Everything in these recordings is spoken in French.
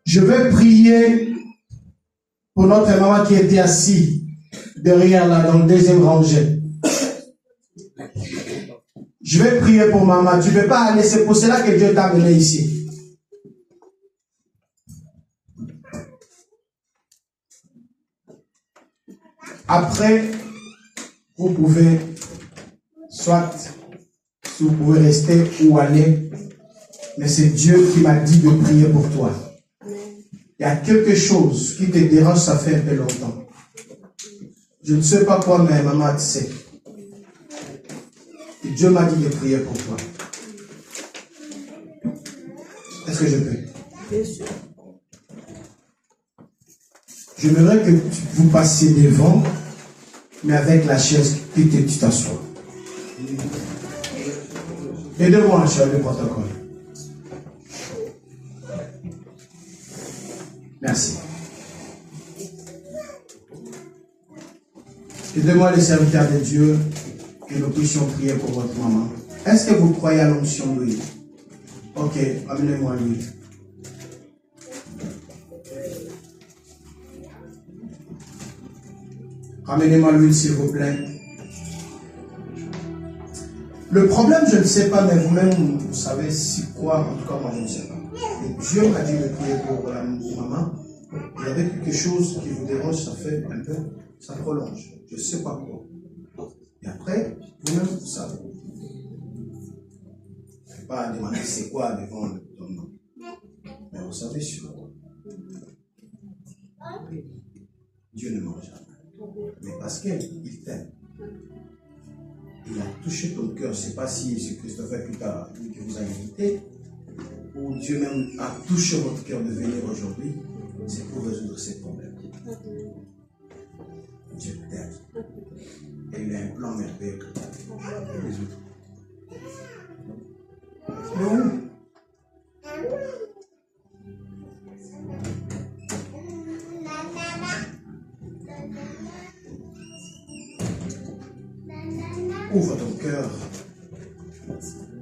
Je vais prier pour notre maman qui était assise derrière là, dans le deuxième rangée. Je vais prier pour maman. Tu ne peux pas aller, c'est pour cela que Dieu t'a amené ici. Après, vous pouvez, soit, si vous pouvez rester ou aller, mais c'est Dieu qui m'a dit de prier pour toi. Il y a quelque chose qui te dérange, ça fait un peu longtemps. Je ne sais pas quoi, mais maman, tu sais. Et Dieu m'a dit de prier pour toi. Est-ce que je peux? Bien sûr. J'aimerais que vous passiez devant, mais avec la chaise, tu t'assois. Aidez-moi à changer le protocole. Merci. Aidez-moi les serviteurs de Dieu, que nous puissions prier pour votre maman. Est-ce que vous croyez à l'onction d'huile? Ok, amenez-moi l'huile. Ramenez-moi l'huile, s'il vous plaît. Le problème, je ne sais pas, mais vous-même, vous savez c'est quoi, en tout cas, moi, je ne sais pas. Et Dieu m'a dit de prier pour la maman. Il y avait quelque chose qui vous dérange, ça fait un peu, ça prolonge. Je ne sais pas quoi. Et après, vous-même, vous savez. Je ne vais pas demander c'est quoi devant le nom. Mais vous savez sur quoi. Dieu ne mange jamais. Mais parce qu'il t'aime. Il a touché ton cœur. Je ne sais pas si c'est Christopher qui vous a invité, ou Dieu même a touché votre cœur de venir aujourd'hui. C'est pour résoudre ces problèmes. Dieu t'aime. Et il a un plan merveilleux pour résoudre. Mais où? Ouvre ton cœur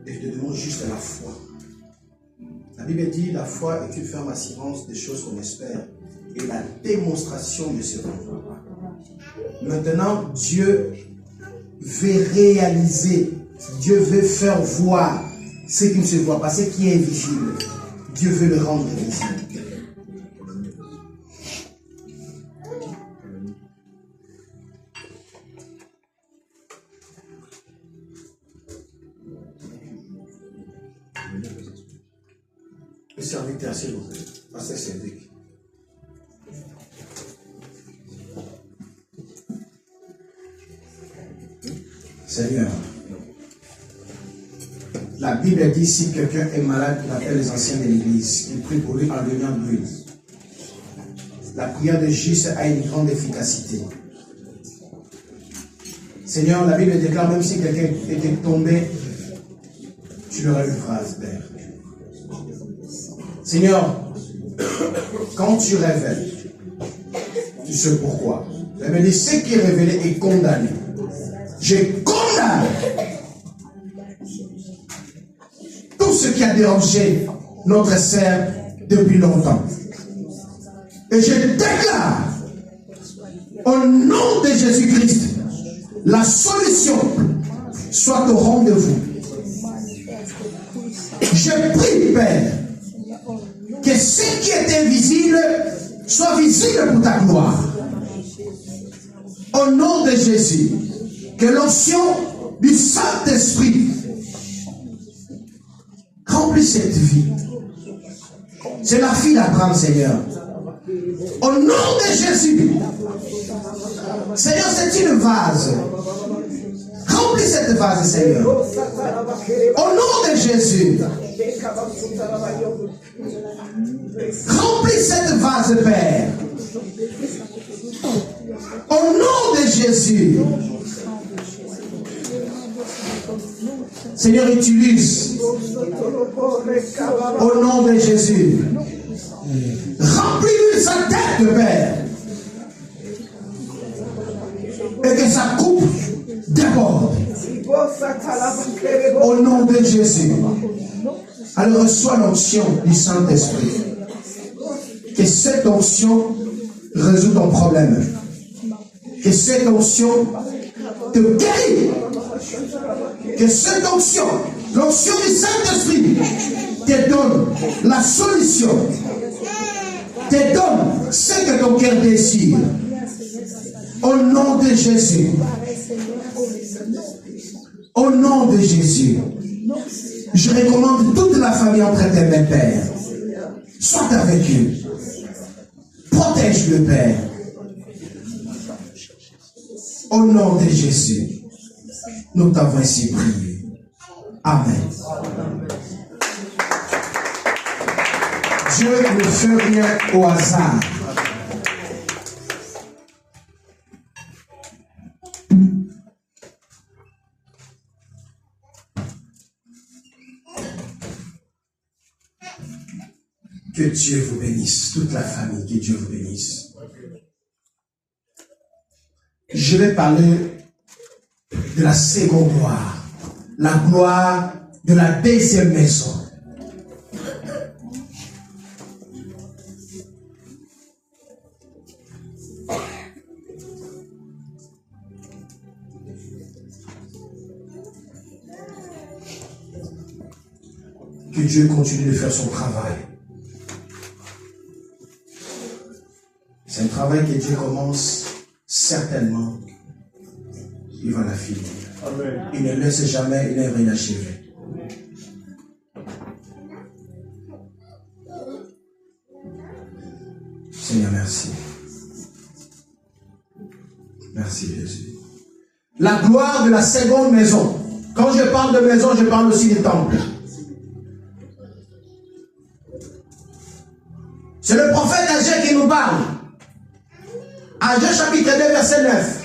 et je te demande juste la foi. La Bible dit la foi est une ferme assurance des choses qu'on espère et la démonstration de ce qu'on ne voit pas. Maintenant, Dieu veut réaliser, Dieu veut faire voir ce qui ne se voit pas, ce qui est visible. Dieu veut le rendre visible. Le serviteur, s'il vous plaît, Pasteur Cédric. Seigneur, la Bible dit si quelqu'un est malade, il appelle les anciens de l'église. Il prie pour lui en donnant de l'huile. La prière de juste a une grande efficacité. Seigneur, la Bible déclare même si quelqu'un était tombé, tu l'aurais une phrase, Père. Seigneur, quand tu révèles, tu sais pourquoi. La Bible dit ce qui est révélé est condamné. Je condamne tout ce qui a dérangé notre sœur depuis longtemps. Et je déclare au nom de Jésus-Christ, la solution soit au rendez-vous. Je prie, Père, que ce qui est invisible soit visible pour ta gloire. Au nom de Jésus, que l'onction du Saint-Esprit remplisse cette vie. C'est la fille d'Abraham, Seigneur. Au nom de Jésus, Seigneur, c'est une vase. Remplis cette vase, Seigneur. Au nom de Jésus. Remplis cette vase, Père. Au nom de Jésus. Seigneur, utilise. Au nom de Jésus. Remplis-lui sa tête, Père. Et que sa coupe déborde. Au nom de Jésus. Alors reçois l'onction du Saint-Esprit. Que cette onction résout ton problème. Que cette onction te guérit. Que cette onction, l'onction du Saint-Esprit, te donne la solution. Te donne ce que ton cœur désire. Au nom de Jésus. Au nom de Jésus. Je recommande toute la famille entre tes mains, Père. Sois avec eux. Protège le Père. Au nom de Jésus, nous t'avons ainsi prié. Amen. Dieu ne fait rien au hasard. Que Dieu vous bénisse, toute la famille, que Dieu vous bénisse. Je vais parler de la seconde gloire, la gloire de la deuxième maison. Que Dieu continue de faire son travail. C'est un travail que Dieu commence, certainement, il va la finir. Amen. Il ne laisse jamais une œuvre inachevée. Seigneur, merci. Merci Jésus. La gloire de la seconde maison. Quand je parle de maison, je parle aussi du temple. C'est le prophète Agé qui nous parle. Agé chapitre 2, verset 9.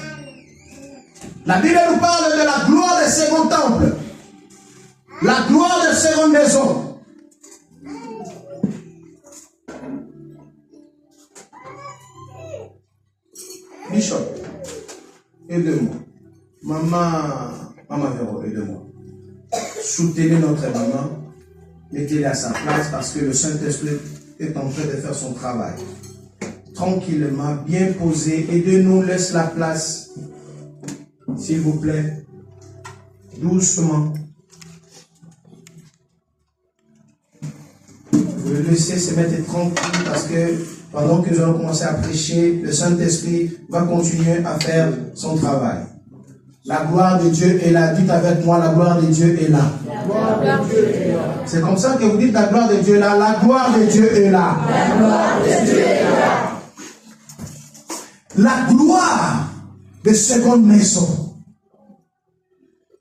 La Bible nous parle de la gloire du second temple. La gloire de la seconde maison. Bishop, aide-moi. Maman Véro, aide-moi. Soutenez notre maman. Mettez-la à sa place parce que le Saint-Esprit est en train de faire son travail. Tranquillement, bien posé. Aidez-nous, laisse la place. S'il vous plaît. Doucement. Vous le laissez se mettre tranquille parce que pendant que nous allons commencer à prêcher, le Saint-Esprit va continuer à faire son travail. La gloire de Dieu est là. Dites avec moi, la gloire de Dieu est là. C'est comme ça que vous dites la gloire de Dieu est là. La gloire de Dieu est là. La gloire de Dieu est là. La gloire de seconde maison.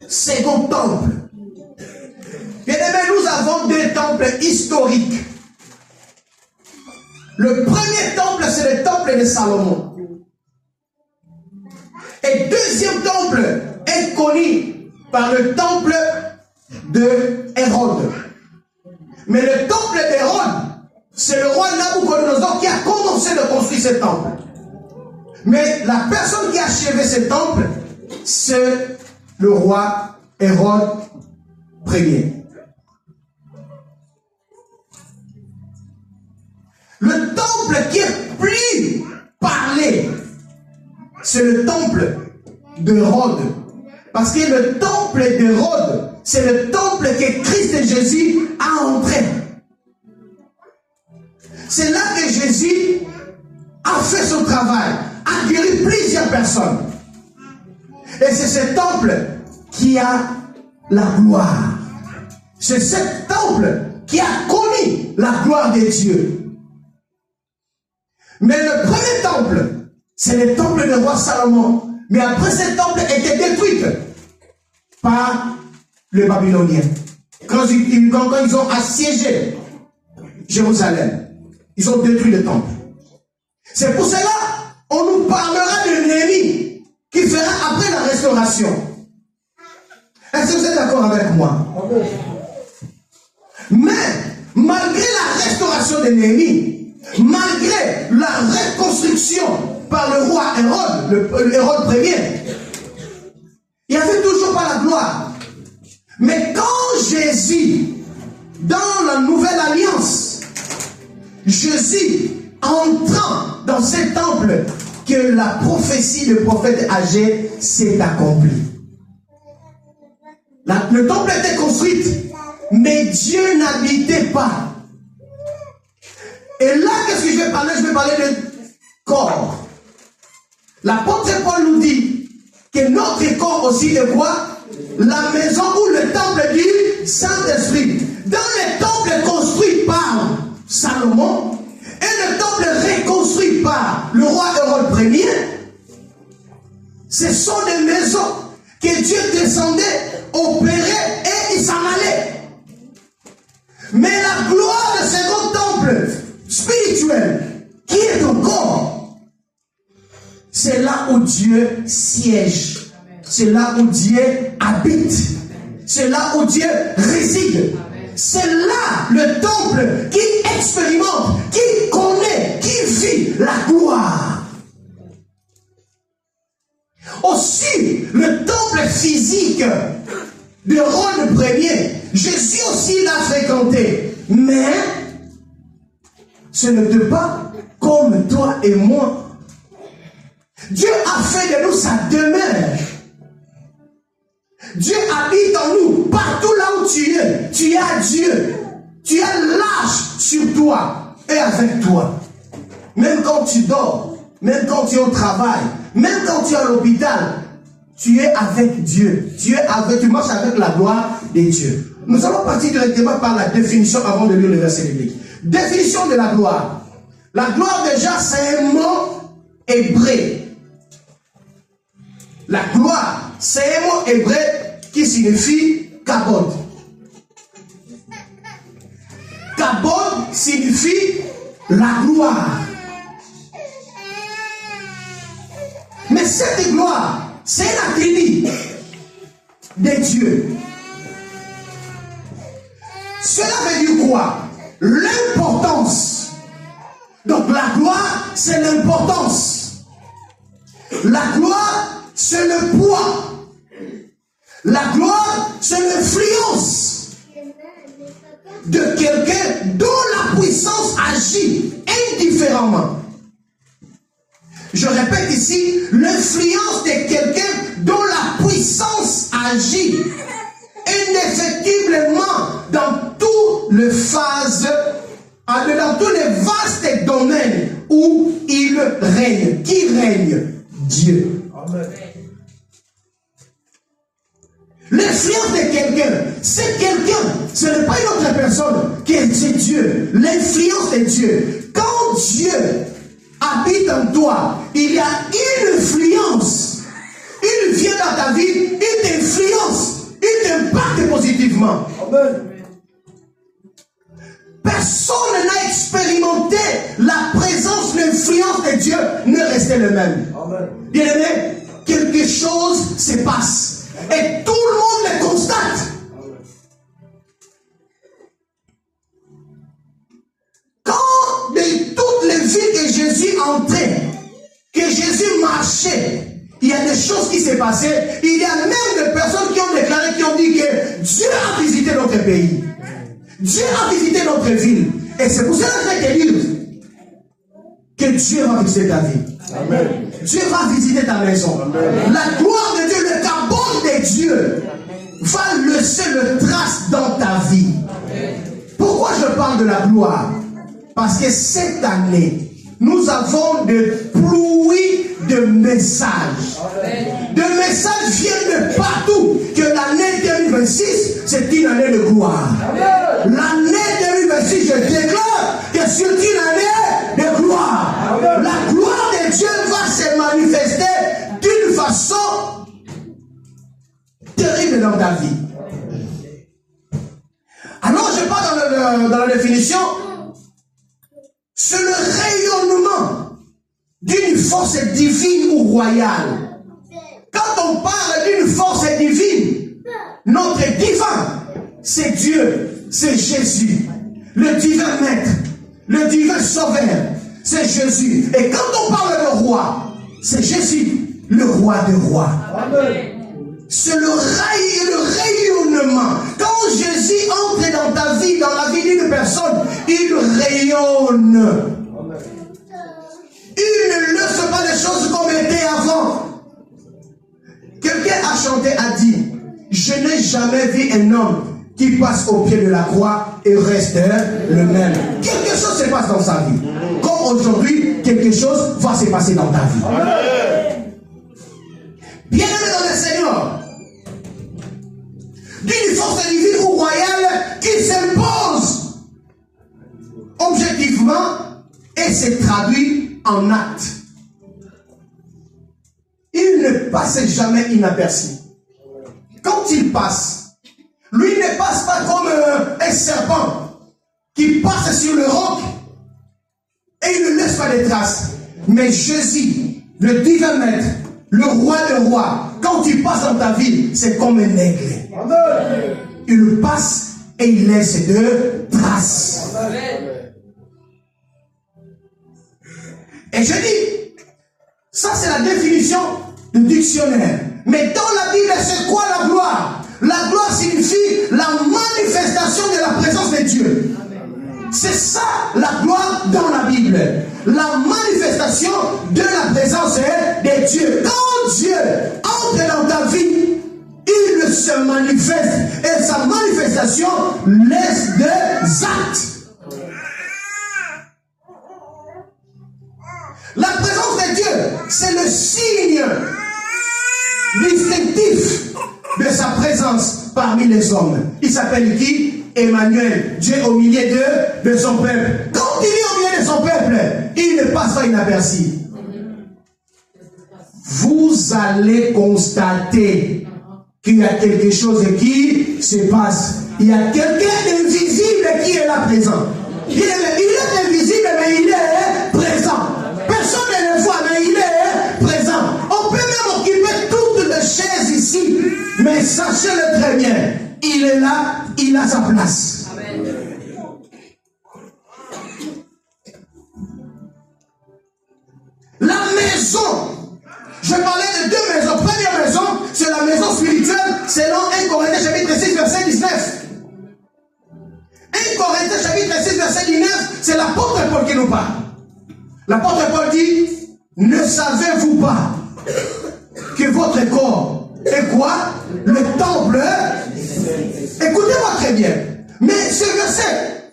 Second temple. Bien-aimés, nous avons deux temples historiques. Le premier temple, c'est le temple de Salomon. Et deuxième temple est connu par le temple de Hérode. Mais le temple d'Hérode, c'est le roi Nabucodonosor qui a commencé de construire ce temple. Mais la personne qui a achevé ce temple, c'est le roi Hérode Ier. Le temple qui est plus parlé, c'est le temple d'Hérode. Parce que le temple d'Hérode, c'est le temple que Christ Jésus a entré. C'est là que Jésus a fait son travail, a guéri plusieurs personnes. Et c'est ce temple qui a la gloire. C'est ce temple qui a connu la gloire de Dieu. Mais le premier temple, c'est le temple du roi Salomon. Mais après, ce temple était détruit par les Babyloniens. Quand ils ont assiégé Jérusalem, ils ont détruit le temple. C'est pour cela on nous parlera de Néhémie qui fera après la restauration. Est-ce que vous êtes d'accord avec moi? Mais malgré la restauration de Néhémie, malgré la reconstruction par le roi Hérode, le Hérode Ier, il n'y avait toujours pas la gloire. Mais quand Jésus, dans la nouvelle alliance, Jésus entrant dans ce temple que la prophétie du prophète Agé s'est accomplie. Le temple était construit, mais Dieu n'habitait pas. Et là, qu'est-ce que je vais parler? Je vais parler de corps. L'apôtre Paul nous dit que notre corps aussi est quoi? La maison ou le temple du Saint-Esprit. Dans le temple construit par Salomon et le temple reconstruit par le roi Hérode Ier, ce sont des maisons que Dieu descendait, opérait et il s'en allait. Mais la gloire du second temple spirituel, qui est ton corps, c'est là où Dieu siège. C'est là où Dieu habite. C'est là où Dieu réside. C'est là le temple qui expérimente, qui connaît, qui vit la gloire. Aussi, le temple physique de Hérode Ier, Jésus aussi l'a fréquenté. Mais ce n'était pas comme toi et moi. Dieu a fait de nous sa demeure. Dieu habite en nous. Partout là où tu as Dieu. Tu as l'âge sur toi et avec toi. Même quand tu dors, même quand tu es au travail, même quand tu es à l'hôpital, tu es avec Dieu. Tu marches avec la gloire de Dieu. Nous allons partir directement par la définition avant de lire le verset biblique. Définition de la gloire. La gloire déjà, c'est un mot hébreu. La gloire, c'est un mot hébreu qui signifie kabod. Kabod signifie la gloire. Mais cette gloire, c'est l'attribut de Dieu. Cela veut dire quoi? L'importance. Donc la gloire, c'est l'importance. La gloire, c'est le poids. La gloire, c'est l'influence de quelqu'un dont la puissance agit indifféremment. Je répète ici, l'influence de quelqu'un dont la puissance agit indéfectiblement dans toutes les phases, dans tous les vastes domaines où il règne. Qui règne? Dieu. Amen. L'influence de quelqu'un, c'est quelqu'un, ce n'est pas une autre personne, c'est Dieu. L'influence de Dieu. Quand Dieu habite en toi, il y a une influence. Il vient dans ta vie, il t'influence, il t'impacte positivement. Amen. Personne n'a expérimenté la présence, l'influence de Dieu ne restait le même. Amen. Bien aimé, quelque chose se passe. Et tout le monde le constate. Quand de toutes les villes que Jésus entrait, que Jésus marchait, il y a des choses qui s'est passées. Il y a même des personnes qui ont déclaré, qui ont dit que Dieu a visité notre pays. Dieu a visité notre ville. Et c'est pour cela que je vais te dire que Dieu va visiter ta vie. Amen. Dieu va visiter ta maison. Amen. La gloire de Dieu, le kabod de Dieu va laisser le trace dans ta vie. Amen. Pourquoi je parle de la gloire? Parce que cette année, nous avons des pluies de messages. Amen. De messages viennent de partout. Que l'année 2026, c'est une année de gloire. L'année 2026, je déclare que c'est une année de gloire. Amen. La gloire de Dieu va se manifester d'une façon terrible dans ta vie. Alors, je parle dans la définition. C'est le rayonnement d'une force divine ou royale. Quand on parle d'une force divine, notre divin, c'est Dieu, c'est Jésus. Le divin maître, le divin sauveur, c'est Jésus. Et quand on parle de roi, c'est Jésus, le roi des rois. Amen. C'est le rayonnement. Quand Jésus entre dans ta vie, dans la vie d'une personne, il rayonne. Amen. les choses comme étaient avant. Quelqu'un a chanté, a dit, je n'ai jamais vu un homme qui passe au pied de la croix et reste le même. Quelque chose se passe dans sa vie. Comme aujourd'hui, quelque chose va se passer dans ta vie. Bien-aimé dans le Seigneur, d'une force divine ou royale qui s'impose objectivement et se traduit en acte. Il ne passe jamais inaperçu. Quand il passe, lui ne passe pas comme un serpent qui passe sur le roc et il ne laisse pas de traces. Mais Jésus, le divin maître, le roi des rois, quand il passe dans ta vie, c'est comme un aigle. Il passe et il laisse de traces. Et je dis, ça c'est la définition du dictionnaire. Mais dans la Bible, c'est quoi la gloire? La gloire signifie la manifestation de la présence de Dieu. C'est ça la gloire dans la Bible. La manifestation de la présence de Dieu. Quand Dieu entre dans ta vie, il se manifeste. Et sa manifestation laisse des actes. La présence de Dieu, c'est le signe distinctif de sa présence parmi les hommes. Il s'appelle qui? Emmanuel, Dieu au milieu de son peuple. Quand il est au milieu de son peuple, il ne passe pas inaperçu. Vous allez constater qu'il y a quelque chose qui se passe. Il y a quelqu'un d'invisible qui est là présent. Il est invisible, mais il est présent. Personne ne le voit, mais il est présent. On peut même occuper toutes les chaises ici, mais sachez-le très bien, il est là, il a sa place. Amen. La maison, je parlais de deux maisons. Première maison, c'est la maison spirituelle, selon 1 Corinthiens chapitre 6, verset 19. 1 Corinthiens chapitre 6, verset 19, c'est l'apôtre Paul qui nous parle. L'apôtre Paul dit, ne savez-vous pas que votre corps est quoi? Le temple. Écoutez-moi très bien. Mais ce verset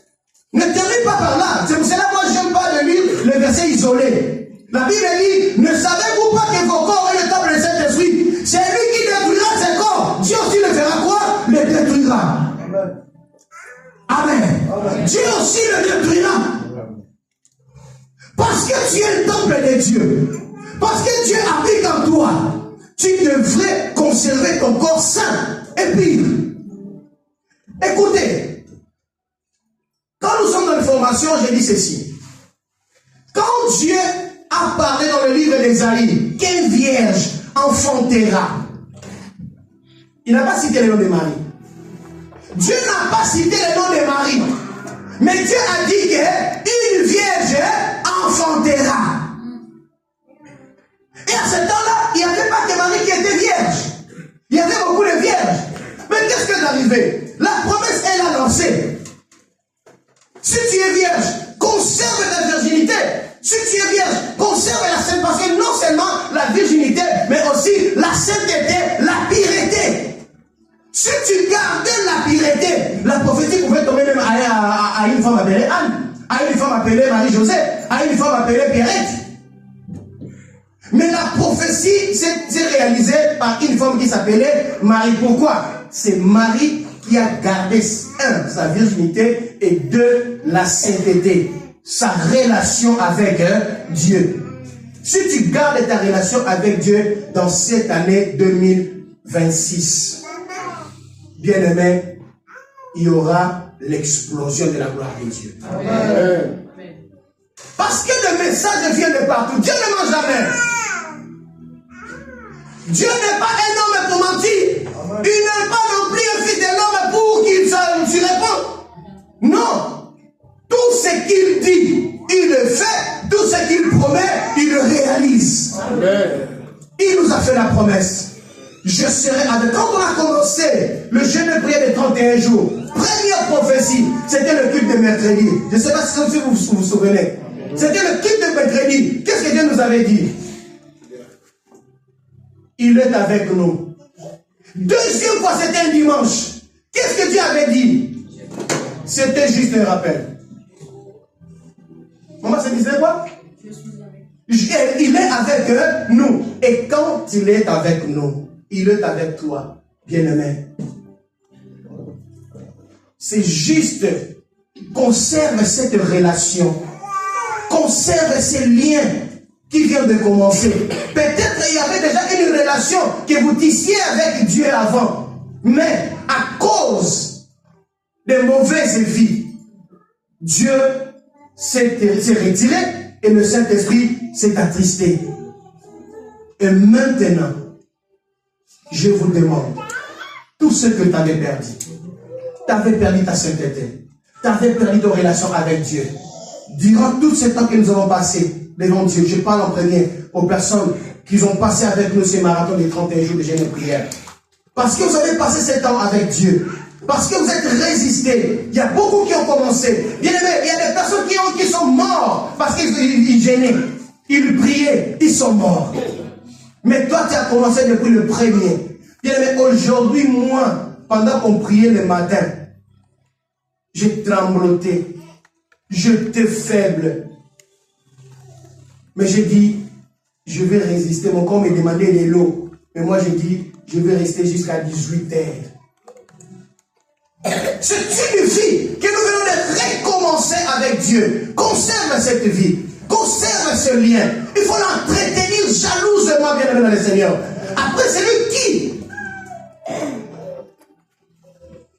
ne termine pas par là. C'est pour cela que moi je n'aime pas de lire le verset isolé. La Bible dit, ne savez-vous pas que vos corps est le temple de Saint-Esprit? C'est lui qui détruira ses corps. Dieu aussi le fera quoi? Le détruira. Amen. Amen. Dieu aussi le détruira. Parce que tu es le temple de Dieu. Parce que Dieu habite en toi. Tu devrais conserver ton corps sain et pur. Écoutez, quand nous sommes dans une formation, je dis ceci. Quand Dieu a parlé dans le livre d'Ésaïe qu'une vierge enfantera, il n'a pas cité le nom de Marie. Dieu n'a pas cité le nom de Marie. Mais Dieu a dit qu'une vierge enfantera. Et à ce temps-là, il n'y avait pas que Marie qui était vierge. Il y avait beaucoup de vierges. Mais qu'est-ce qui est arrivé? La promesse est annoncée. Si tu es vierge, conserve ta virginité. Si tu es vierge, conserve la sainteté. Parce que non seulement la virginité, mais aussi la sainteté, la pureté. Si tu gardais la pureté, la prophétie pouvait tomber même à une femme appelée Anne, à une femme appelée Marie-Josée, à une femme appelée Pierrette. Mais la prophétie s'est réalisée par une femme qui s'appelait Marie. Pourquoi? C'est Marie qui a gardé, sa virginité, et deux, la sainteté, sa relation avec Dieu. Si tu gardes ta relation avec Dieu dans cette année 2026, bien-aimé, il y aura l'explosion de la gloire de Dieu. Amen. Parce que le message vient de partout. Dieu ne ment jamais. Dieu n'est pas un homme pour mentir. Amen. Il n'est pas non plus un fils de l'homme pour qu'il s'y réponde. Non. Tout ce qu'il dit, il le fait. Tout ce qu'il promet, il le réalise. Amen. Il nous a fait la promesse. Je serai avec. Quand on a commencé le jeûne de prière de 31 jours, première prophétie, c'était le culte de mercredi. Je ne sais pas si vous vous souvenez. C'était le culte de mercredi. Qu'est-ce que Dieu nous avait dit? il est avec nous. Deuxième fois, c'était un dimanche. Qu'est-ce que Dieu avait dit? C'était juste un rappel. Maman, ça disait quoi? Il est avec nous. Et quand il est avec nous, il est avec toi, bien-aimé. C'est juste, conserve cette relation. Conserve ces liens qui viennent de commencer. Peut-être il y avait déjà une relation que vous tissiez avec Dieu avant. Mais à cause des mauvaises vies, Dieu s'est retiré et le Saint-Esprit s'est attristé. Et maintenant, je vous demande, tout ce que tu avais perdu, tu avais perdu ta sainteté, tu avais perdu ta relation avec Dieu. Durant tout ce temps que nous avons passé devant Dieu, je parle en premier aux personnes qui ont passé avec nous ces marathons de 31 jours de jeûne et prière. Parce que vous avez passé ce temps avec Dieu. Parce que vous êtes résistés. Il y a beaucoup qui ont commencé. Bien aimé, il y a des personnes qui sont morts parce qu'ils gênaient. Ils priaient, ils sont morts. Mais toi, tu as commencé depuis le premier. Bien aimé, aujourd'hui, moi, pendant qu'on priait le matin, j'ai trembloté. J'étais faible. Mais j'ai dit, je vais résister. Mon corps me demandait de l'eau. Mais moi, j'ai dit, je vais rester jusqu'à 18 heures. C'est une vie que nous venons de recommencer avec Dieu. Conserve cette vie. Conserve ce lien. Il faut l'entretenir jalousement, bien aimé dans le Seigneur. Après, c'est lui qui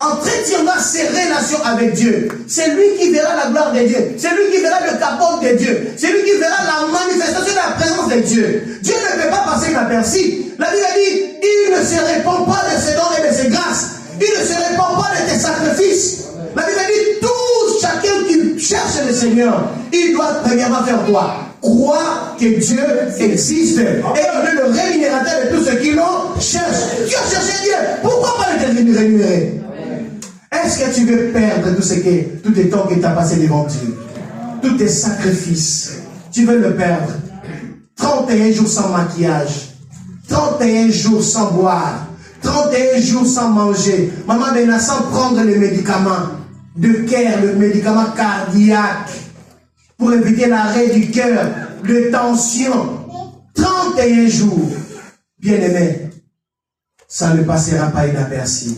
entretiendra ses relations avec Dieu. C'est lui qui verra la gloire de Dieu. C'est lui qui verra le capot de Dieu. C'est lui qui verra la manifestation de la présence de Dieu. Dieu ne peut pas passer inaperçu. La Bible dit, il ne se répand pas de ses dons et de ses grâces. Il ne se répand pas de tes sacrifices. La Bible dit, tout chacun qui cherche le Seigneur, il doit premièrement faire quoi? Croire que Dieu existe. Et il est le rémunérateur de tous ceux qui l'ont cherché. Tu as cherché Dieu. Pourquoi pas le rémunérer? Est-ce que tu veux perdre tout le temps que tu as passé devant Dieu? Tous tes sacrifices. Tu veux le perdre? 31 jours sans maquillage. 31 jours sans boire. 31 jours sans manger. Maman Béna, sans prendre les médicaments de cœur, le médicament cardiaque, pour éviter l'arrêt du cœur, de tension. 31 jours. Bien-aimé, ça ne passera pas inaperçu.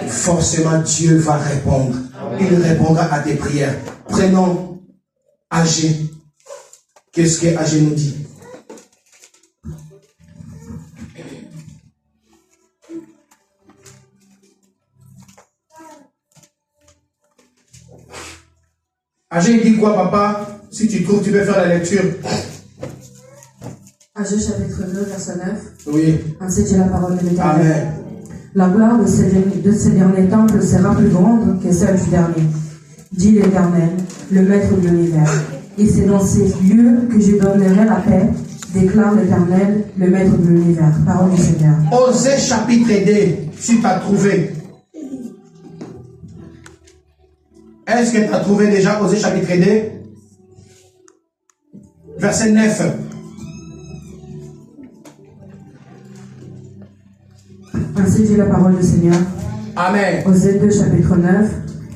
Forcément, Dieu va répondre. Il répondra à tes prières. Prenons Agé. Qu'est-ce que Agé nous dit? Agé dit quoi, papa? Si tu trouves, tu peux faire la lecture. Agé chapitre 2, verset 9. Oui. Ainsi dit la parole de l'Éternel. Amen. La gloire de ces derniers temples sera plus grande que celle du dernier, dit l'Éternel, le Maître de l'univers. Et c'est dans ces lieux que je donnerai la paix, déclare l'Éternel, le Maître de l'univers. Parole du Seigneur. Osée chapitre 2, si tu as trouvé. Est-ce que tu as trouvé déjà Osée chapitre 2? Verset 9. Ainsi dit la parole du Seigneur. Amen. Osée 2, chapitre 9.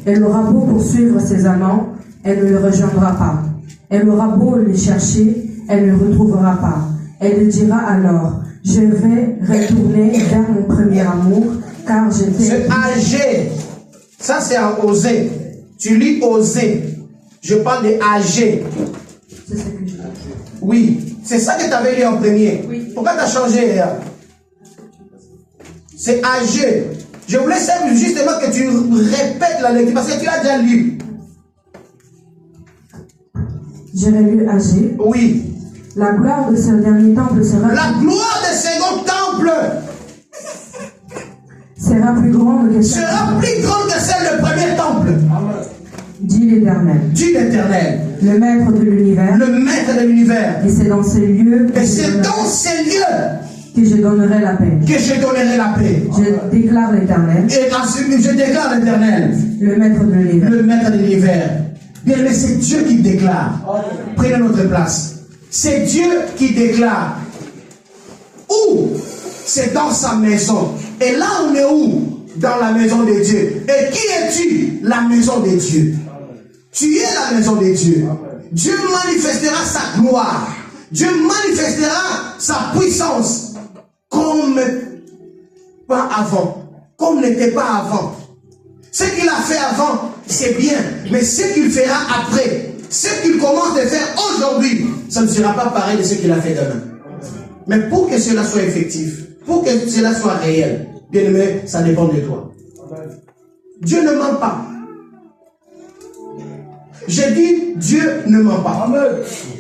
Elle aura beau poursuivre ses amants, elle ne le rejoindra pas. Elle aura beau le chercher, elle ne le retrouvera pas. Elle dira alors, je vais retourner vers mon premier amour, car j'étais... C'est Agé. Ça, c'est un Osée. Tu lis Osée. Je parle de Agé. C'est ce que je dis. Oui. C'est ça que tu avais lu en premier. Oui. Pourquoi tu as changé? C'est Agé. Je voulais justement que tu répètes la lecture parce que tu l'as déjà lu. J'ai lu Agé. Oui. La gloire de ce dernier temple sera... La gloire des seconds temples sera plus grande que celle... sera plus grande que celle du premier temple. Dit l'Éternel. Dit l'Éternel. Le Maître de l'univers. Le Maître de l'univers. Et c'est dans ces lieux... Et c'est dans ces lieux que je donnerai la paix. que je donnerai la paix. Je déclare l'Éternel. Et ensuite, je déclare l'Éternel. Le Maître de l'univers. Le Maître de l'univers. Bien, mais c'est Dieu qui déclare. Prenez notre place. C'est Dieu qui déclare. Où c'est dans sa maison. Et là, on est où? Dans la maison de Dieu. Et qui es-tu? La maison de Dieu. Tu es la maison de Dieu. Dieu manifestera sa gloire. Dieu manifestera sa puissance comme pas avant. Comme n'était pas avant. Ce qu'il a fait avant, c'est bien. Mais ce qu'il fera après, ce qu'il commence de faire aujourd'hui, ça ne sera pas pareil de ce qu'il a fait demain. Mais pour que cela soit effectif, pour que cela soit réel, bien aimé, ça dépend de toi. Dieu ne ment pas. J'ai dit, Dieu ne ment pas.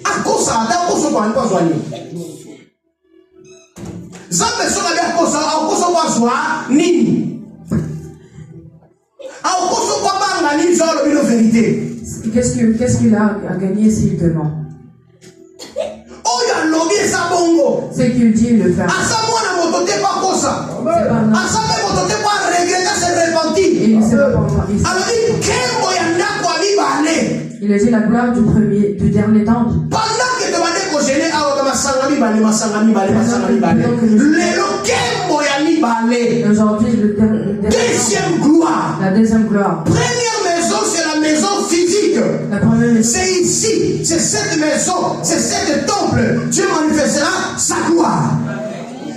À cause ça, à cause de quoi, à cause de quoi, qu'est-ce qu'il a gagné s'il te ment? C'est qu'il dit le faire. Il ne s'est pas repenti. Il a dit la gloire du dernier temple. Aujourd'hui, deuxième gloire. La deuxième gloire. Première maison, c'est la maison physique. C'est ici, c'est cette maison, c'est cette temple. Dieu manifestera sa gloire.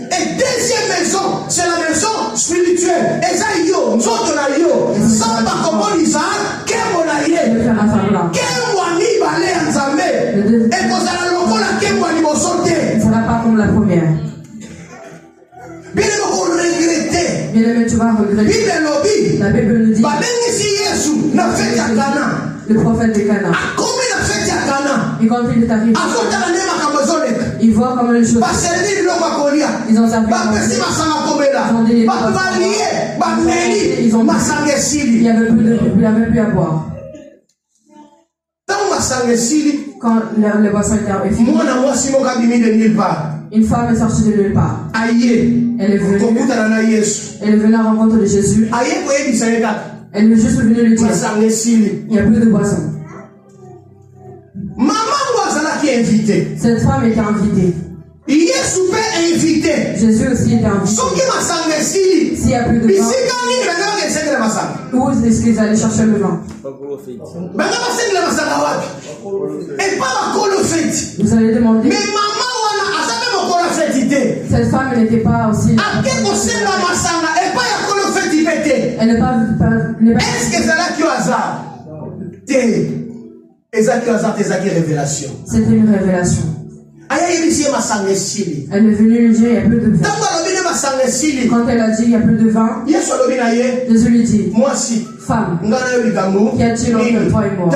Et deuxième maison, c'est la maison spirituelle. Et ça, yo, nous autres, là, yo, sans pas comprendre ça, qu'est-ce qu'on a yé? Qu'est-ce qu'on a mis, balé, en zamé? Et qu'on a le loco, là, qu'est-ce qu'on a mis, on sauté? Ce ne sera pas comme la première. Bien aimé, on regrettait. Bien aimé, tu vas regretter. La Bible nous dit. Le prophète de Cana. Et quand il est arrivé, il voit comment les choses. Ils ont servi. Il n'y avait plus de il n'y avait plus à boire. Quand les boissons étaient finies, une femme est sortie de nulle part. Elle est venue à la rencontre de Jésus. Elle est juste venue lui dire il n'y a plus de boisson. Cette femme était invitée. Jésus aussi était invité. S'il n'y a plus de vin, où est-ce qu'ils allaient chercher le vin? Vous allez demander. Cette femme n'était pas aussi. Elle n'est pas. Est-ce que c'est là qui est au hasard? Révélation. C'était une révélation. Elle est venue lui dire il n'y a plus de vin. Quand elle a dit il n'y a plus de vin, Jésus lui dit moi si femme, qu'y a-t-il entre toi et moi?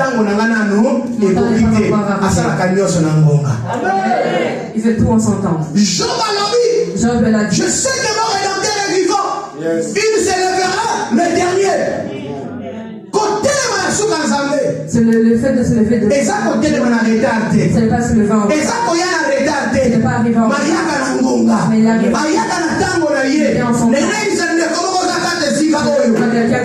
Il fait tout en son temps. Job l'a dit. Je sais que mon rédempteur est vivant. Il se lèvera le dernier. C'est le fait de se lever de. Ce n'est pas se lever en. Ce n'est pas arrivé en. Mais il arrive. Il est en son temps. Il est arrivé.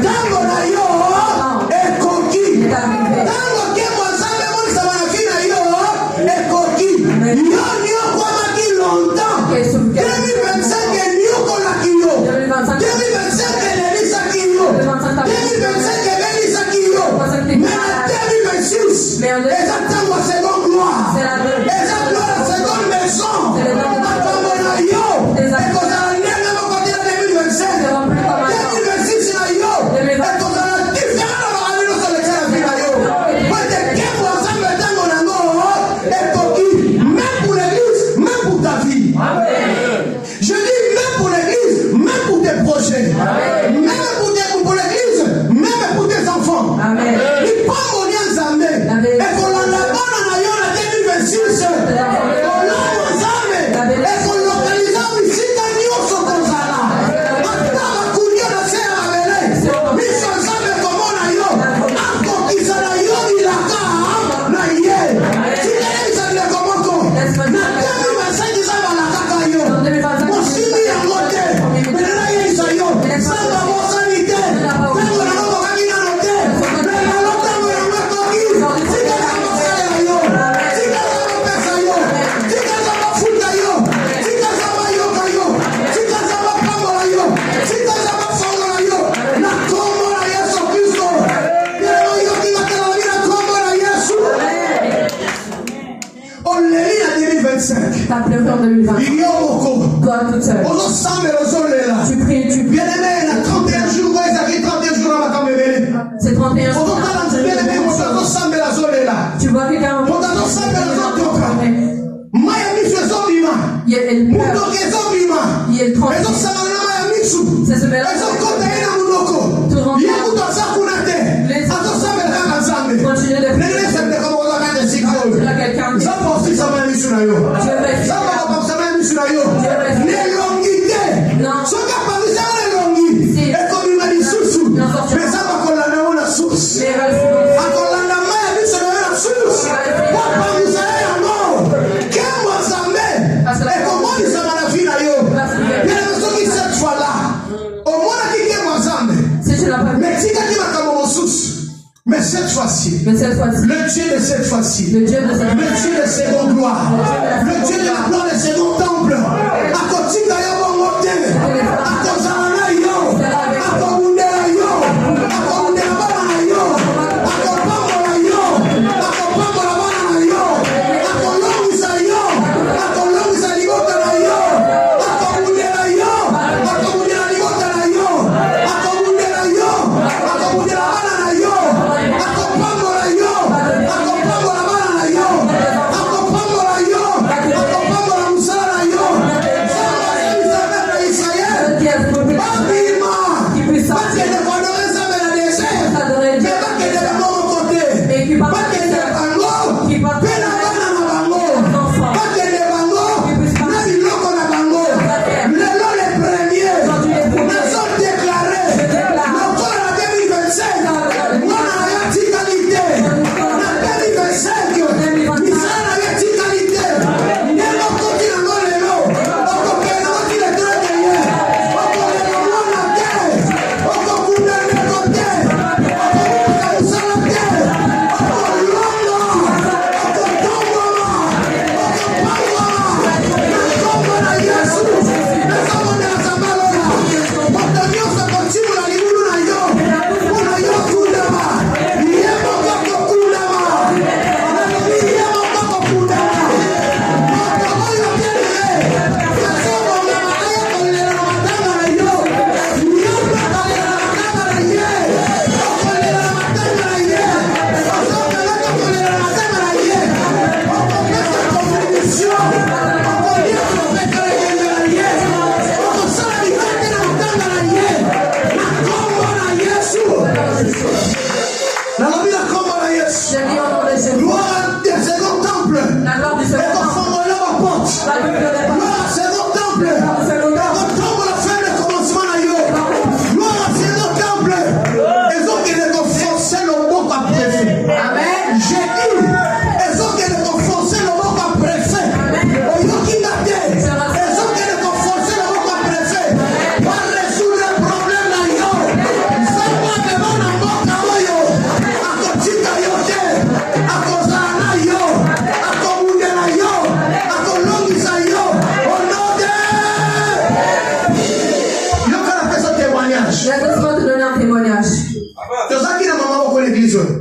2025. T'as pleuré en 2020. Toi toute seule. Tu pries, tu pries. Bien-aimé, il y a 31 jours, il y a 31 jours à la C'est 31 jours. Tu vois quelqu'un elle pleure. Il est 30. C'est ce mélange. Continuez de prier. Il y a quelqu'un qui mais cette fois-ci, le Dieu de cette fois-ci, le Dieu de seconde gloire, le Dieu de la gloire de second temple, à côté d'ailleurs,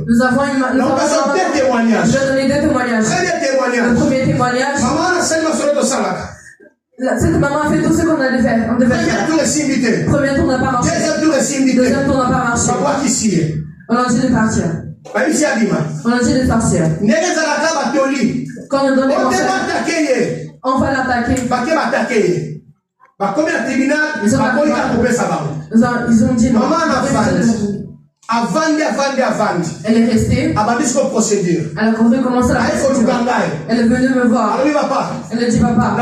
Nous avons deux témoignages. Je vais donner deux témoignages. Le premier témoignage. Cette maman a fait tout ce qu'on allait faire. On devait faire. Premier tour n'a pas marché. Deuxième tour n'a pas marché. On a dit de partir. On a dit de partir. Quand on donne les conseils, on va l'attaquer. Ils ont dit non. Elle est restée. Elle a recommencé la procédure. Elle est venue me voir. Elle a dit papa,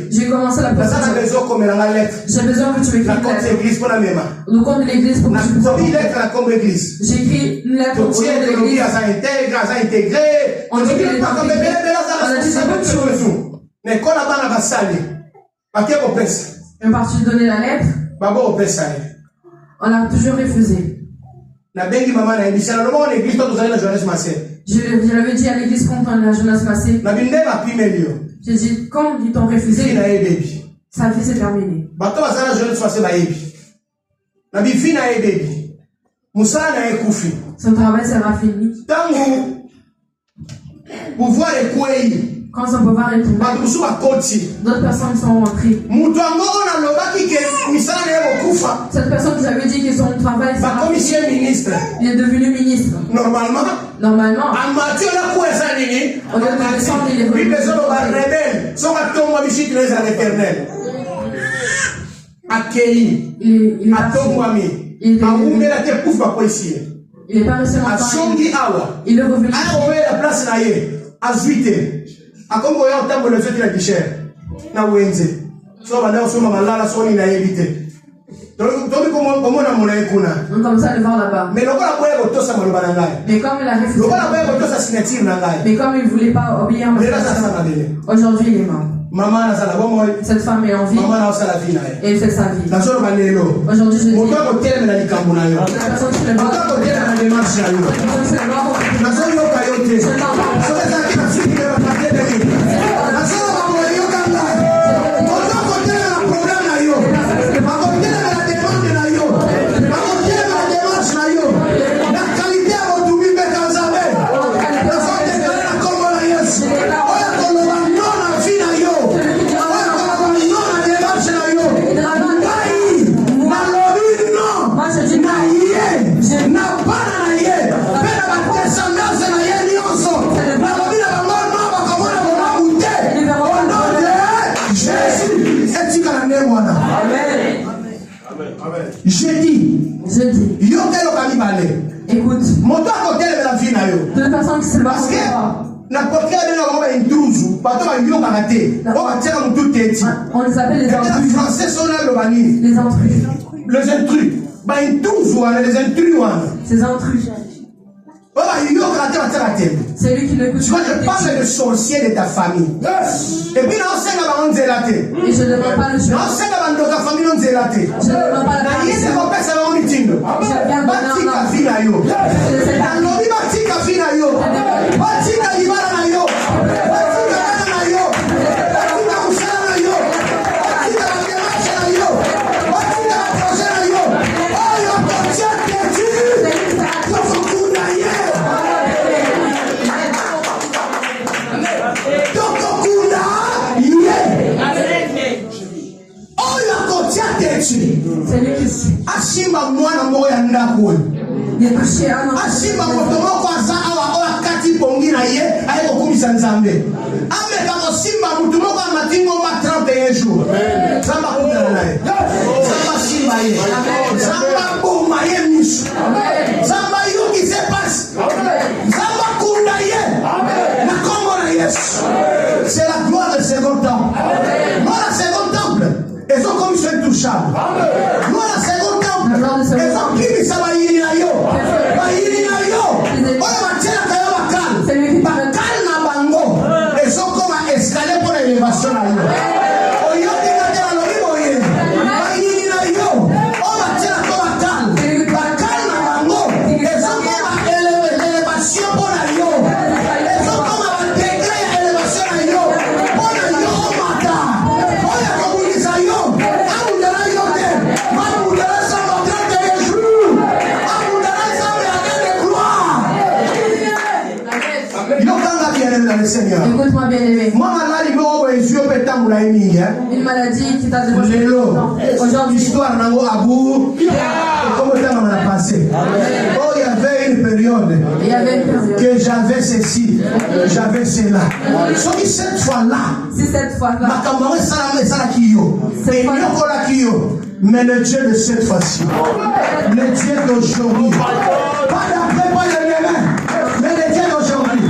j'ai commencé la procédure. J'ai besoin que tu m'écrives le compte de l'église pour que tu puisses. J'ai écrit une lettre au compte de l'église. On dit qu'elle est intégrée. On a dit c'est bonne chose. On est parti donner la lettre. On a toujours refusé. Je l'avais dit à l'église quand on a la jeunesse passée. J'ai dit, quand ils t'ont refusé, sa vie s'est terminée. Son travail sera fini. Pouvoir est Quand son pouvoir est tombé, d'autres personnes sont entrées. Cette personne qui avait dit que son travail il est devenu ministre. Normalement, au lieu de descendre, il est revenu. Il est pas resté longtemps. Il est revenu. Comme ça, le vent là-bas. Mais comme il a refusé. Mais comme il ne voulait pas obéir à ma aujourd'hui il est mort. Cette femme est en vie et elle fait sa vie. Aujourd'hui, je dis la personne qui le voit, écoute, de la personne qui se bat, on les appelle les intrus. Ces intrus. C'est lui qui l'écoute. Tu vois, je parle de sorciers de ta famille. Et puis, non, c'est la et je ne demande pas le choix. non, c'est la famille. Je ne demande pas la famille. C'est lui qui Ashimba mwana moko ya ndako. Ashimba moto moko aza awa oya kati pongi na ye aye kokumisa Nzambe. Ameka kosimba moto moko amatingo ma 31 jours. Zamba kutana naye. Zamba shimba ye. Zamba boma ye misu. Zamba yoki se passe. Zamba kunda ye. Na kombo na Yesu. C'est la gloire du second temple. Moi la second temple. Ils ont comme c'est intouchable. Moi la second temple. Ils ont qui ça va y aller yo. Va y aller yo. On va tirer la bakal. Bakal na bango. Ils ont comme un escalier pour l'élévation na yo. Oyo dinga na lobibo ye. Va y aller yo. On va tirer la bakal. Bakal na bango. Ils ont comme un élévation pour la yo. Ils ont comme un degré élévation na yo. On a yo mata. On a comme ça yo. Écoute-moi bien aimé. Une maladie qui t'a débouché aujourd'hui. L'histoire n'a pas abou. Comme le temps a passé. Oh, il y avait une période que j'avais ceci, j'avais cela. Sauf que cette fois-là, mais le Dieu de cette fois-ci, le Dieu d'aujourd'hui, pas d'après, pas de demain, mais le Dieu d'aujourd'hui.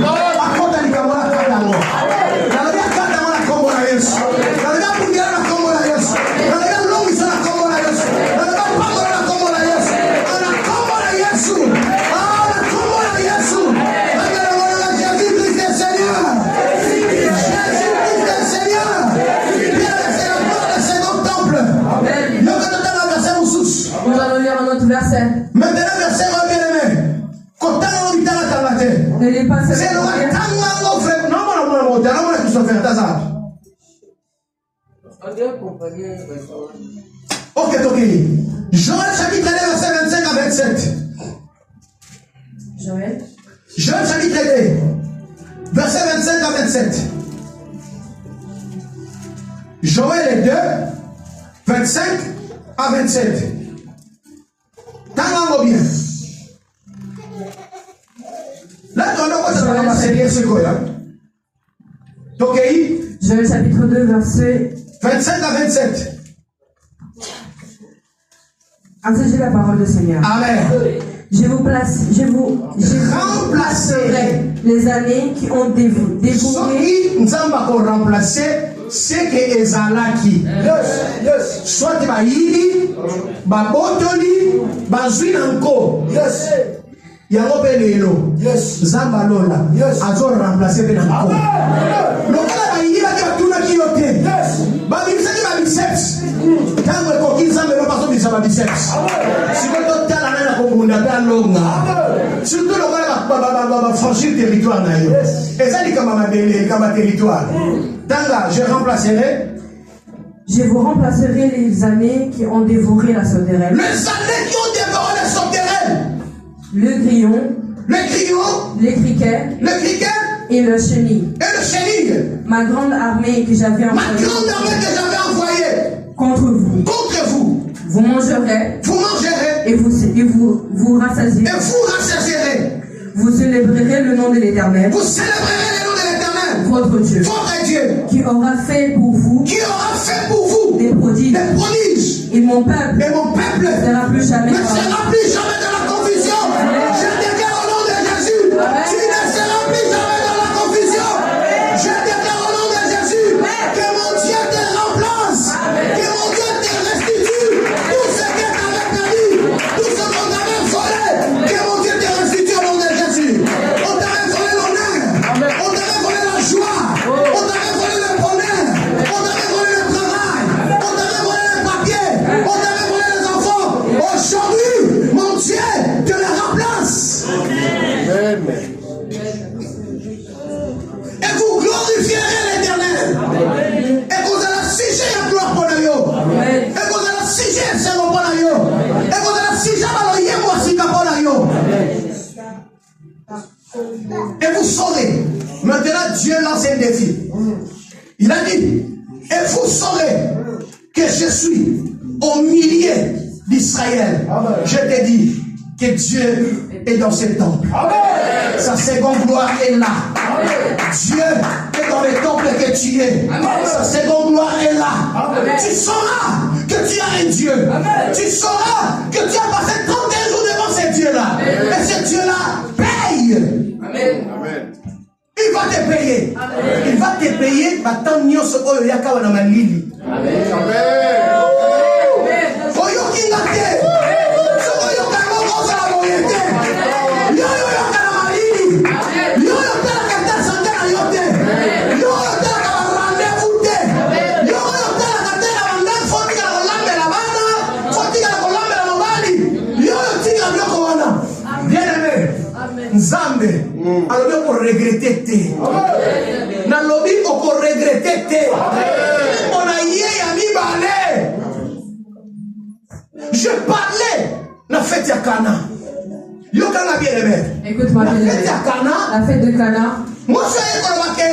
Maintenant, verset bien-aimé. C'est le ok. Joël chapitre 1, verset 25 à 27. Joël chapitre 1, verset 25 à 27. Joël 2, 25 à 27. T'as bien. Là, tu as Joël chapitre 2, verset 25 à 27. Ainsi dit la parole du Seigneur. Amen. Je vous remplacerai les années qui ont dévoré. Nous allons remplacer ce que Ezalaki. Soit Baïli, Babotoli, Bazuinanko. Yango Belelo. Zambalola. Azo remplacer Benanko. Donc là, Baïli va dire tout le qui yote. Babimisa qui va biceps. Quand vous coquille, ça me le passe au biceps. Si vous êtes à la main, vous n'avez pas longa. Surtout le gars va franchir le territoire. Et ça dit comme un territoire. Tanga, je remplacerai. Je vous remplacerai les années qui ont dévoré la sauterelle. Les années qui ont dévoré la sauterelle. Le grillon. Le grillon. Les criquets. Le criquet. Et le chenille. Et le chenille. Ma grande armée que j'avais envoyée. Ma grande armée que j'avais envoyée. Contre vous. Contre vous. Vous mangerez. Vous mangerez. Et vous rassasierez. Et vous rassasierez. Vous célébrerez le nom de l'Éternel. Vous célébrerez le nom de l'Éternel. Votre Dieu. Votre Dieu. Qui aura fait pour vous. Qui aura fait pour vous. Des prodiges. Des prodiges. Et mon peuple. Et mon peuple. Ne sera plus jamais. Ne sera plus jamais dans la confusion. Amen. Je déclare au nom de Jésus. Amen. Tu ne seras plus jamais dans la confusion. Amen. Je déclare au nom de Jésus. Amen. Que mon Dieu te remplace. Amen. Que mon Dieu te restitue. Tout ce que tu avais perdu. Tout ce qu'on t'avait volé. Que mon Dieu te restitue au nom de Jésus. On t'avait volé l'honneur. On t'avait volé la joie. On t'avait volé le bonheur. On t'avait volé le travail. On t'avait volé le papier. On t'avait volé les enfants. Aujourd'hui, mon Dieu te les remplace. Amen. Et vous glorifierez l'Éternel. Et vous allez siger la gloire pour le yo. Et vous allez siger le Seigneur pour le yo. Et vous allez siger le yémo asika pour le yo. Et vous saurez. Maintenant, Dieu lance un défi. Il a dit, et vous saurez que je suis au milieu d'Israël. Je te dis que Dieu est dans ce temple. Amen. Sa seconde gloire est là. Amen. Dieu est dans le temple que tu es. Amen. Sa seconde gloire est là. Amen. Tu sauras que tu as un Dieu. Amen. Tu sauras que tu as passé 31 jours devant ce Dieu-là. Et ce Dieu-là paye. Amen. Amen. Il va te payer. Amen. Il va te payer. Amen. Nzambe alobi oko regretter te nalobi oko regretter te mona ye ya mibale. Je parlais la fête ya Cana. Yo kana bien aimé. Écoute-moi bien. La fête ya Cana. La fête de Cana. Moi je suis koloba ke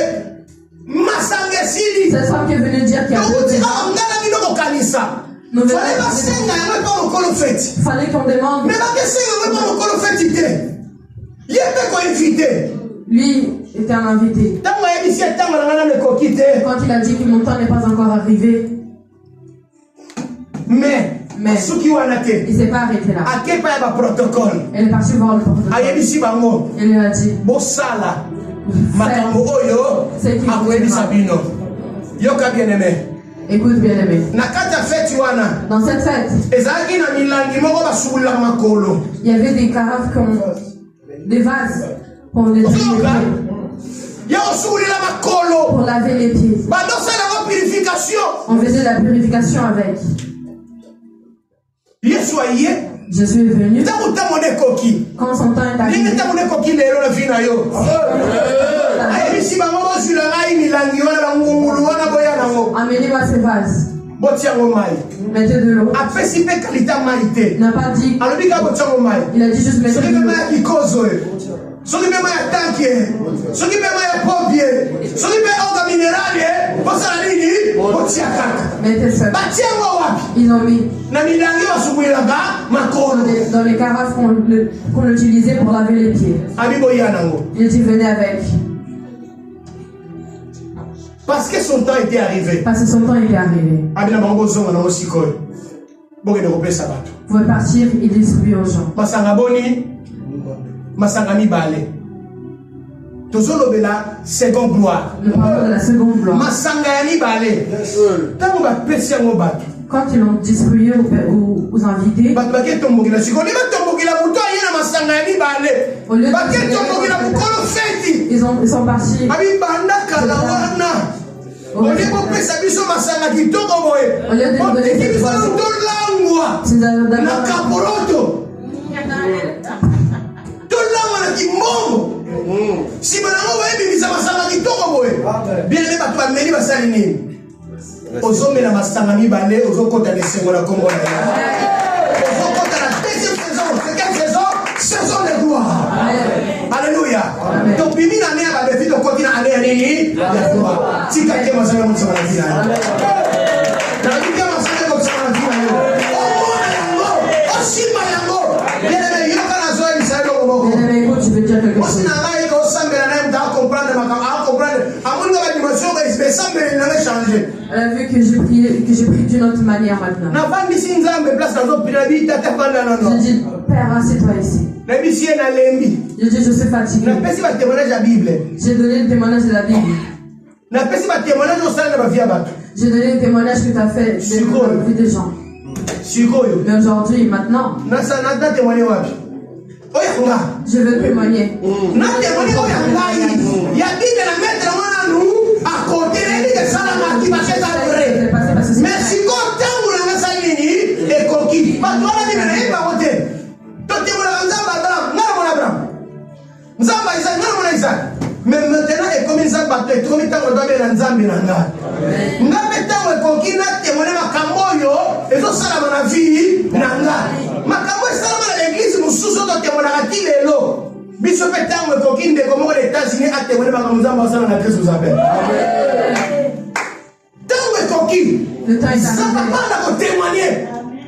masanga sili. C'est ça qui est venu dire qu'il y a deux. Ngana bino ko kanisa. Fallait pas senga ya pas mokolo fête. Fallait qu'on demande. Mais ba ke senga pas mokolo fête te. Il était invité. Lui était un invité. Quand il a dit que mon temps n'est pas encore arrivé. Mais il ne s'est pas arrêté là. Elle est partie voir le protocole. Elle lui a dit c'est qui écoute bien aimé. Dans cette fête, il y avait des carafes comme des vases pour les laver les pieds. Pour laver les pieds. On faisait la purification avec. Jésus est venu. Quand son temps est arrivé. Amenez-moi ces vases. Mettez de l'eau. Il n'a pas dit. Il a dit juste mettez de l'eau. était seul. Ils ont mis dans les carafes qu'on utilisait pour laver les pieds. Il dit venez avec. Parce que son temps était arrivé. Parce que son temps était arrivé. Vous pouvez partir et distribuer aux gens. Seconde gloire. Le parole de la seconde gloire. Quand ils l'ont distribué aux invités, ils sont partis. Au lieu de si maintenant bien aimé bato bameli basali nini ozomela masanga mibale ozokota lesengo na kombo na ye ozokota na deuxième saison. C'est quelle saison? Saison de gloire. Alléluia. Donc bimi na nea badefi tokoti na ane ya nini ya gloire. Tika ke masanga motsama na vie na yo na bika masanga motsama na vie na yo omona yango osimba yango bien aimé yoka na zoe bisalo komoko. Bien aimé, écoute, je veux dire quelque chose. Elle a vu que j'ai pris d'une autre manière maintenant. J'ai dit, Père, assieds-toi ici. J'ai dit, je suis fatigué. J'ai donné le témoignage de la Bible. J'ai donné le témoignage que tu as fait de la vie des gens. Mais aujourd'hui, maintenant, je veux témoigner. Mais si mais maintenant, et comme ils ont battu, et comme ils ont battu, ils ont battu. Nous avons témoigné et nous avons la vie. Makambo est l'église, nous sous-autres témoignage l'élo. Bishop est un coquin de comment les États-Unis a témoigné par nous avons dans la crise vous appelle. Tant que coquin, ça va pas témoigner.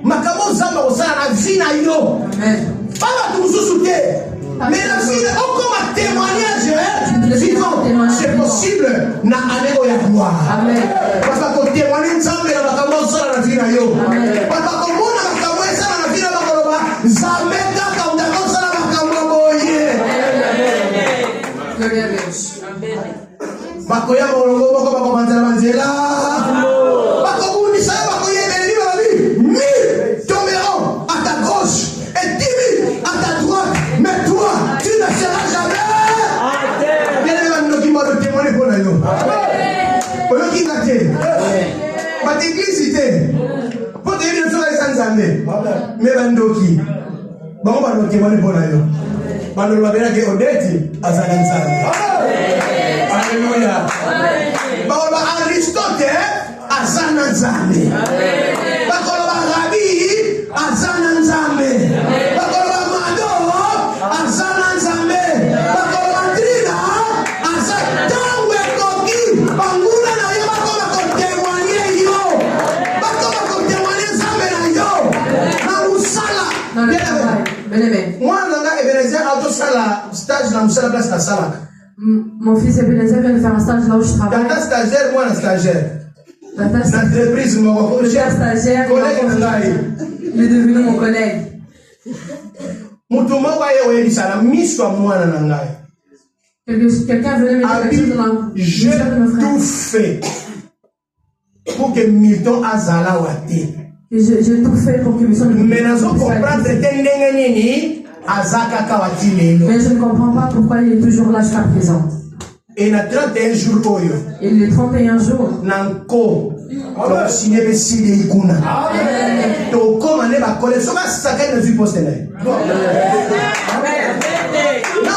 Makambo zamba au sein la vie na yo. Pas tout sous-souter. Mais la vie, encore un témoignage vivant, c'est possible. Na anéo ya gloire. Parce que témoigner nzambe na makambo ça la vie na yo. Parce que comment na makambo ça la vie na bakoloba, nzambe kaka ndako ça la makambo boye. Bakoya molongo boko bako banzela banzela. Bako bundi ça bako yebeli babi. 1000 tomberont à ta gauche et 10 000 à ta droite. Mais toi, tu ne seras jamais. Bien aimé, nous qui m'ont témoigné pour nous. Pour nous qui t'attendent. Pas d'église, pour te dire que tu es sans amis. Mais bandoki. Bon, on va nous témoigner pour nous. Bandoki va bien que Odette a sa langue. Alléluia. Bon, Aristote a sa langue. Bakoloba Rabbi a sa langue. Bakoloba Mado a sa langue. Bakoloba Trina a sa langue. Koki bangula na yo bakoloba ko témoigner yo. Bakoloba ko témoigner zambe na yo. Na usala. Bien aimé. Moi nanga Ebenezer auto sala stage na musala place na sala. Mon fils Ebenezer vient de faire un stage là où je travaille. Tata stagiaire, moi la stagiaire. L'entreprise, le père stagiaire, il est devenu mon collègue. Quelqu'un venait me dire quelque chose dans j'ai tout fait pour que Milton Azala wate. J'ai tout fait pour que Milton mais je ne comprends pas pourquoi il est toujours là jusqu'à présent. Et il y a 31 jours. Et les 31 jours. Nanko. Donc, si ne si de ikuna. Donc, comme on est pas collé, ça va s'accrocher dans une poste là. Non,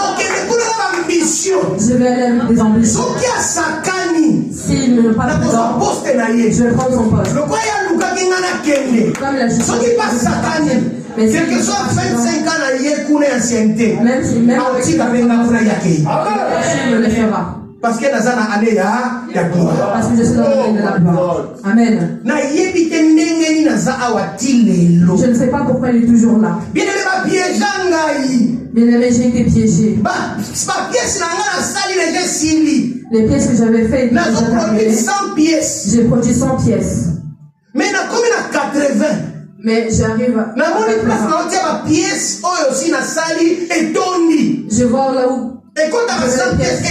ok, mais pour l'ambition. Je vais aller avec des ambitions. Qui a sakani. S'il ne veut pas la poste là, je vais prendre son poste. Le quoi il y a Luka qui n'a kende. Comme la justice. Ce qui passe sakani. Quel que soit 25 ans, il y a une ancienneté. Même avec il me le fera. Parce que dans la année, il y a gloire. Parce que je suis dans l'année de la gloire. Amen. Je ne sais pas pourquoi il est toujours là. Bien-aimé, j'ai été piégé. Les pièces que j'avais faites, j'ai produit 100 pièces. Mais j'arrive à... Je vois là où... Et quand tu as 100 pièces,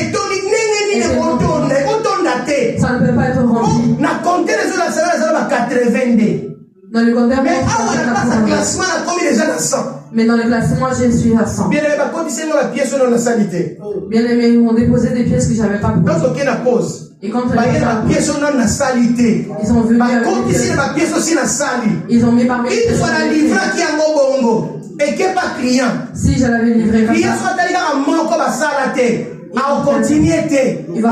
ça ne peut pas être rempli. Dans le compteur, mais dans le classement, je suis à 100. Bien aimé, ils m'ont déposé des pièces que je n'avais pas produites. Et quand ils ont venu avec des pièces, ils ont mis parmi les pièces. Si je l'avais livré comme ça, il va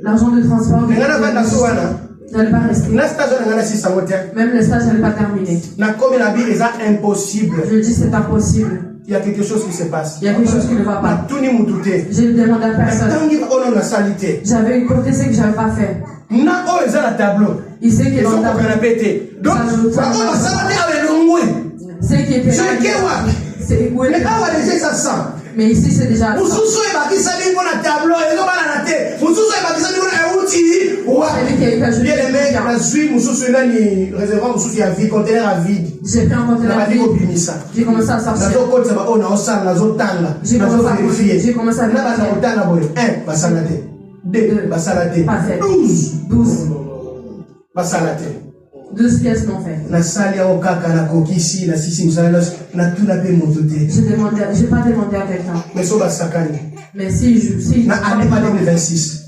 l'argent de transport, je n'allais pas rester. Même le stage, je n'allais pas terminer. Je dis c'est impossible. Il y a quelque chose qui se passe. Il y a quelque chose qui ne va pas. Je ne demande à personne. J'avais une côté ce que je n'avais pas fait. Il sait qu'il est dans le tableau. Ce qui était là, c'est où il est. Mais ici c'est déjà celui qui a eu ajouté. J'ai pris un conteneur à vide. J'ai commencé à sortir. J'ai commencé à vérifier. 2, pas fait. 12. 12 pièces non faites. Je n'ai pas demandé à quelqu'un. Mais si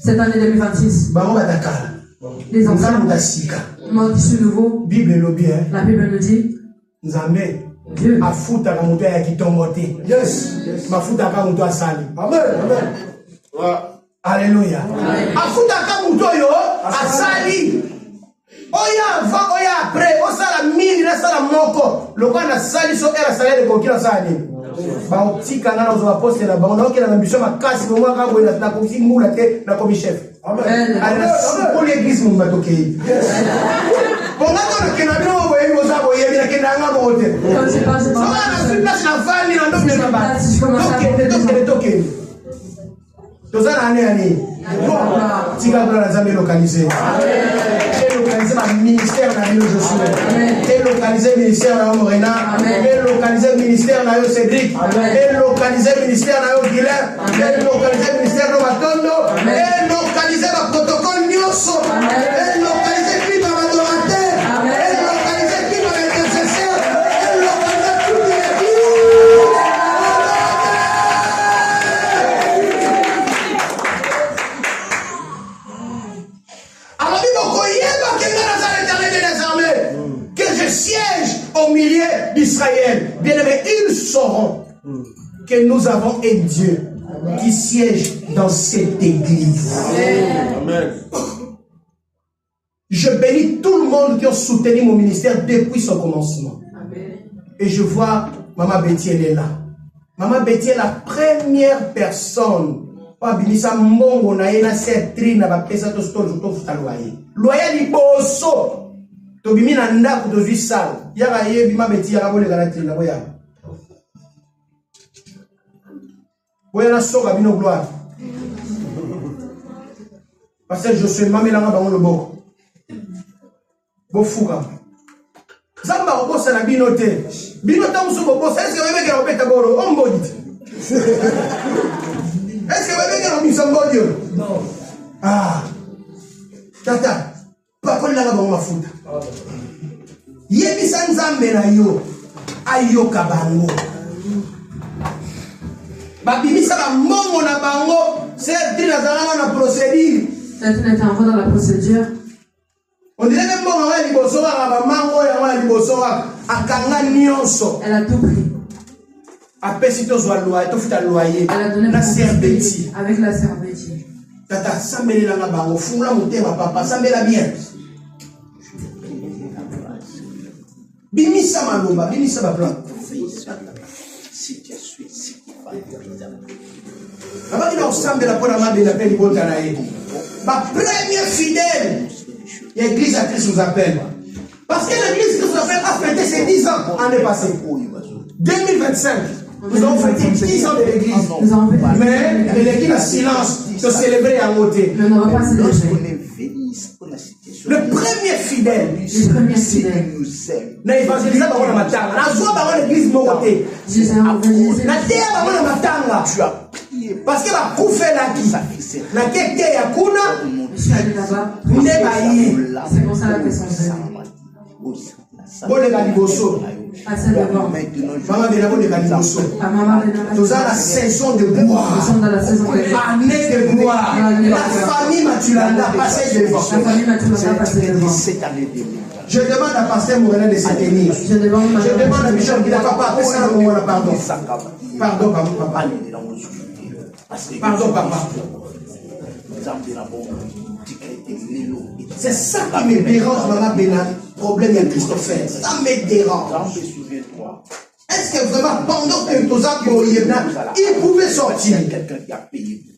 cette année 2026, les enfants, moi qui suis nouveau, la Bible nous dit, Dieu Alléluia. Oya avant, oya après, on sala mille, on sala moko. Le quoi na sali so era salaire de kokila sali. Ba otika ngana ozo aposte na ba on okela na biso makasi mo mwaka bo na komisi mula te na komi chef. Amen. Pour l'église mo batoke. Bon là on kena bino bo yebi oza bo yebi na kena nga mo te. So na sur place na vali na ndo na ba. Toke. Tozana année. Tika bra na zambe localisé. Localiser ma ministère dans le Josué. Et localiser le ministère dans Morena. Et localiser le ministère dans Cédric. Et localiser le ministère dans Guilherme. Et localiser le ministère dans Matondo. Et localiser le protocole Nyoso. Et localiser qui dans l'adorateur. Et localiser qui dans l'intercesseur. Et localiser toutes les que je siège au milieu d'Israël. Bien aimé, ils sauront que nous avons un Dieu qui siège dans cette église. Amen. Je bénis tout le monde qui a soutenu mon ministère depuis son commencement. Amen. Et je vois Maman Betty, elle est là. Maman Betty est la première personne. Babinisa mbongo na ena setri na bapesa to store to futa loyer liboso to bimina ndako to visal yaka ye bima beti yaka bole kana tri na boya na soka bino gloire parce que je suis mamela nga bango loboko bo fuka zamba ko bossa na bino te bino tamuso ko bossa est-ce que vous avez obeta boro ombodi est-ce que vous avez mis un bon Dieu? Non. Ah. Tata. Pas qu'on l'a bon ma fouta. Yebi sanzambe na yo. Ayo kabango. Babimi sa ba mongo na bango. C'est dina zalanga na procédure. C'est un temps dans la procédure. On dirait même mongo wa liboso wa ba mango ya wa liboso wa akanga nyonso. Elle a tout pris. Après, si tu as loyer, la Serbétie. Avec la Serbétie. Tata, ça me l'a la bango, foula monter ma papa, ça me l'a bien. Bimisa maloba, bimisa ba plan. Si tu suis, si tu vas Avant qu'il ensemble la bonne amende de la paix du bon Tanaï. Ma première fidèle, l'église à Christ nous appelle. Parce que l'église qui nous appelle a fêté ses 10 ans l'année passée. 2025. Nous avons fêté 10 ans de l'église. Mais l'église a silence de célébrer à côté. Nous n'avons pas célébré. Le premier fidèle. Le premier fidèle. Na évangélisé bango na matanga. Na zwa bango l'église mokoté. Jésus a évangélisé. Na teya bango na matanga. Tu as prié Parce que la koufelaki. Na kete ya kuna. Je suis allé là-bas. C'est pour ça que son frère. Boleka liboso. À celle devant. Maman bena boleka liboso. À maman Bena. Nous avons la saison de Nous gloire. sommes dans la saison de gloire. Année de gloire. La famille Matulanda passée devant. La famille Matulanda passée devant. cette année 2020. Je demande à Pasteur Morena de se tenir. Je demande à Bishop qui n'a pas parlé, ça pardon. Pardon, papa. Pardon, papa. C'est ça qui me dérange, Maman Bena. Problème, il y a Christopher. Ça me dérange. Est-ce que vraiment, pendant que nous avons il pouvait sortir? Quelqu'un qui a payé.